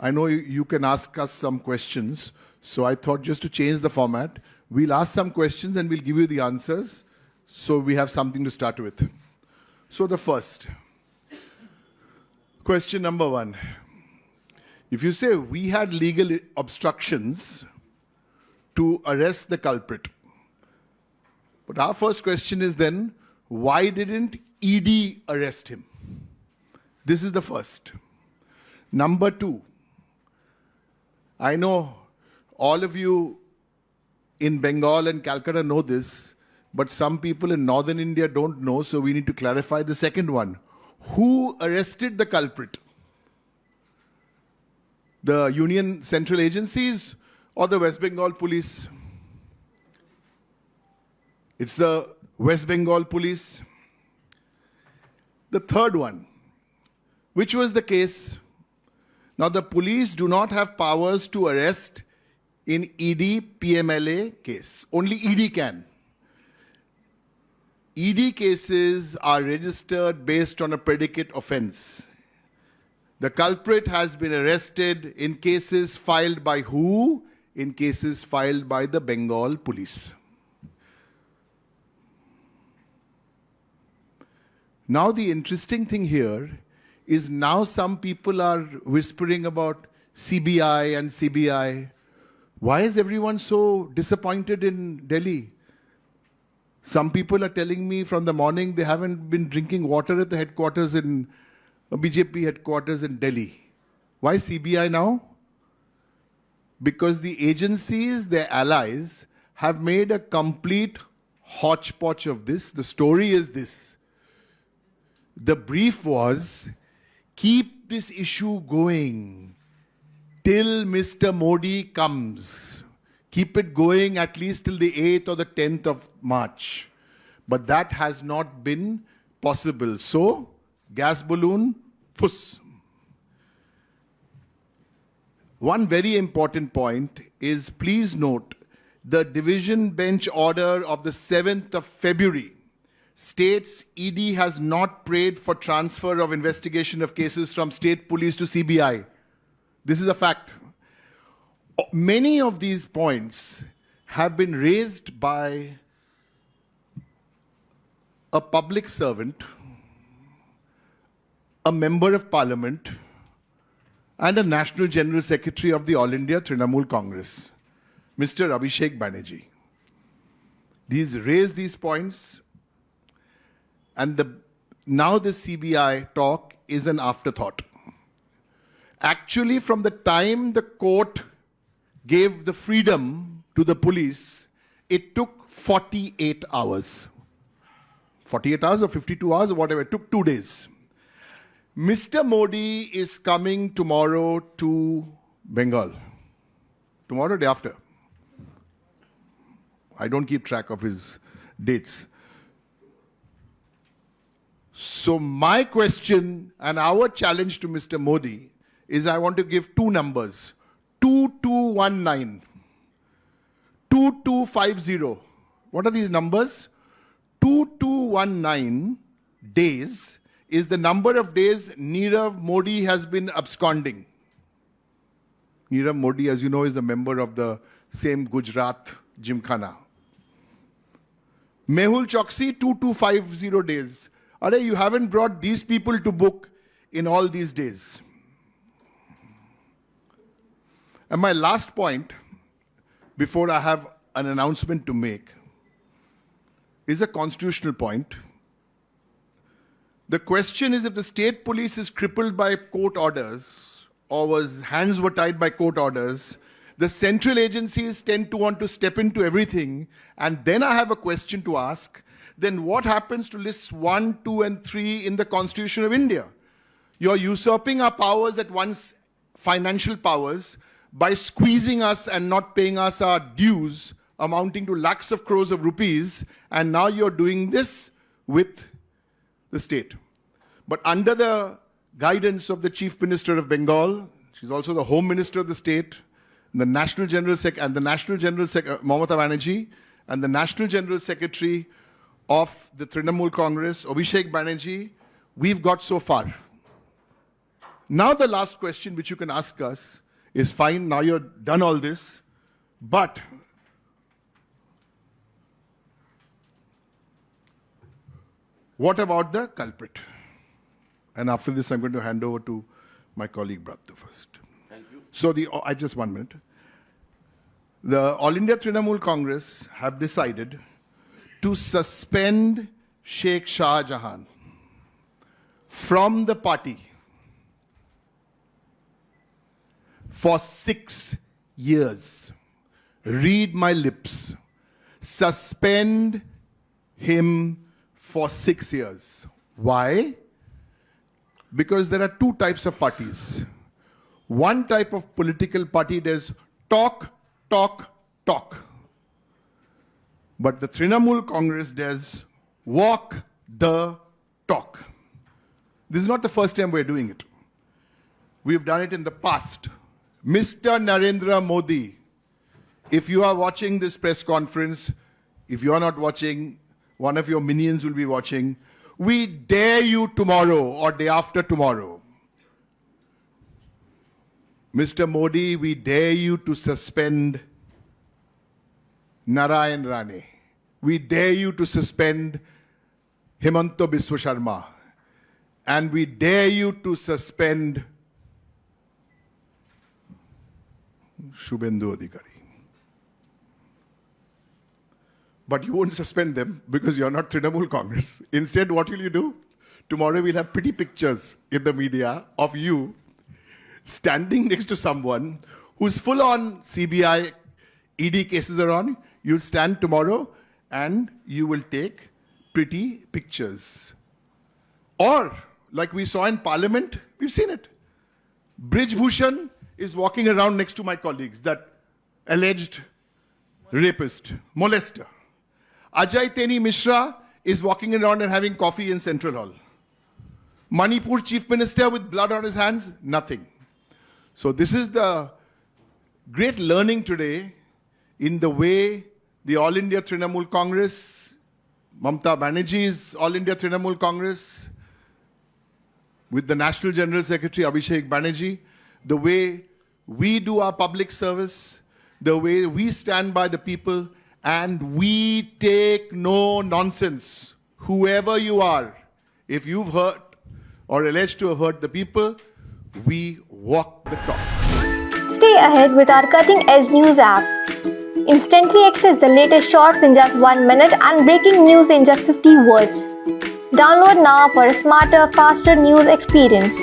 I know you can ask us some questions, so I thought just to change the format, we'll ask some questions and we'll give you the answers, so we have something to start with. So the first, question number 1. If you say we had legal obstructions to arrest the culprit, but our first question is then, why didn't ED arrest him? This is the first. Number 2, I know all of you in Bengal and Calcutta know this, but some people in northern India don't know, so we need to clarify the second one. Who arrested the culprit? The Union Central Agencies or the West Bengal Police? It's the West Bengal Police. The third one, which was the case? Now, the police do not have powers to arrest in ED PMLA case. Only ED can. ED cases are registered based on a predicate offense. The culprit has been arrested in cases filed by who? In cases filed by the Bengal Police. Now, the interesting thing here is now some people are whispering about CBI and CBI. Why is everyone so disappointed in Delhi? Some people are telling me from the morning they haven't been drinking water at the headquarters in BJP headquarters in Delhi. Why CBI now? Because the agencies, their allies, have made a complete hodgepodge of this. The story is this. The brief was, keep this issue going till Mr. Modi comes. Keep it going at least till the 8th or the 10th of March. But that has not been possible. So, gas balloon, fuss. One very important point is, please note, the division bench order of the 7th of February states ED has not prayed for transfer of investigation of cases from state police to CBI. This is a fact. Many of these points have been raised by a public servant, a member of parliament, and a National General Secretary of the All India Trinamool Congress, Mr. Sheikh Banerjee. These raised these points, and now the CBI talk is an afterthought. Actually, from the time the court gave the freedom to the police, it took 48 hours. 48 hours or 52 hours or whatever, it took 2 days. Mr. Modi is coming tomorrow to Bengal. Tomorrow, day after. I don't keep track of his dates. So my question and our challenge to Mr. Modi is, I want to give 2 numbers. 2219, 2250. What are these numbers? 2219 days is the number of days Nirav Modi has been absconding. Nirav Modi, as you know, is a member of the same Gujarat Gymkhana. Mehul Choksi, 2250 days. Are you haven't brought these people to book in all these days. And my last point, before I have an announcement to make, is a constitutional point. The question is, if the state police is crippled by court orders or hands were tied by court orders, the central agencies tend to want to step into everything. And then I have a question to ask. Then what happens to lists 1, 2, and 3 in the Constitution of India? You're usurping our powers at once, financial powers, by squeezing us and not paying us our dues, amounting to lakhs of crores of rupees, and now you're doing this with the state. But under the guidance of the Chief Minister of Bengal, she's also the Home Minister of the state, the National General Mamata Banerjee, and the National General Secretary of the Trinamool Congress, Sheikh Banerjee, we've got so far. Now the last question which you can ask us is, fine, now you're done all this, but what about the culprit? And after this, I'm going to hand over to my colleague Brattu first. Thank you. So just 1 minute. The All India Trinamool Congress have decided to suspend Sheikh Shahjahan from the party for 6 years. Read my lips. Suspend him for 6 years. Why? Because there are two types of parties. One type of political party does talk, talk, talk. But the Trinamool Congress does walk the talk. This is not the first time we're doing it. We've done it in the past. Mr. Narendra Modi, if you are watching this press conference, if you're not watching, one of your minions will be watching. We dare you tomorrow or day after tomorrow. Mr. Modi, we dare you to suspend Narayan Rane. We dare you to suspend Himanta Biswa Sharma. And we dare you to suspend Shubhendu Adhikari. But you won't suspend them because you're not Trinamool Congress. Instead, what will you do? Tomorrow we'll have pretty pictures in the media of you standing next to someone who's full on CBI, ED cases are on. You'll stand tomorrow and you will take pretty pictures. Or, like we saw in Parliament, we've seen it. Brij Bhushan is walking around next to my colleagues, that alleged rapist, molester. Ajay Teni Mishra is walking around and having coffee in Central Hall. Manipur Chief Minister with blood on his hands, nothing. So this is the great learning today in the way the All India Trinamool Congress, Mamata Banerjee's All India Trinamool Congress, with the National General Secretary Abhishek Banerjee, the way we do our public service, the way we stand by the people, and we take no nonsense. Whoever you are, if you've hurt or alleged to have hurt the people, we walk the talk. Stay ahead with our cutting-edge news app. Instantly access the latest shorts in just 1 minute and breaking news in just 50 words. Download now for a smarter, faster news experience.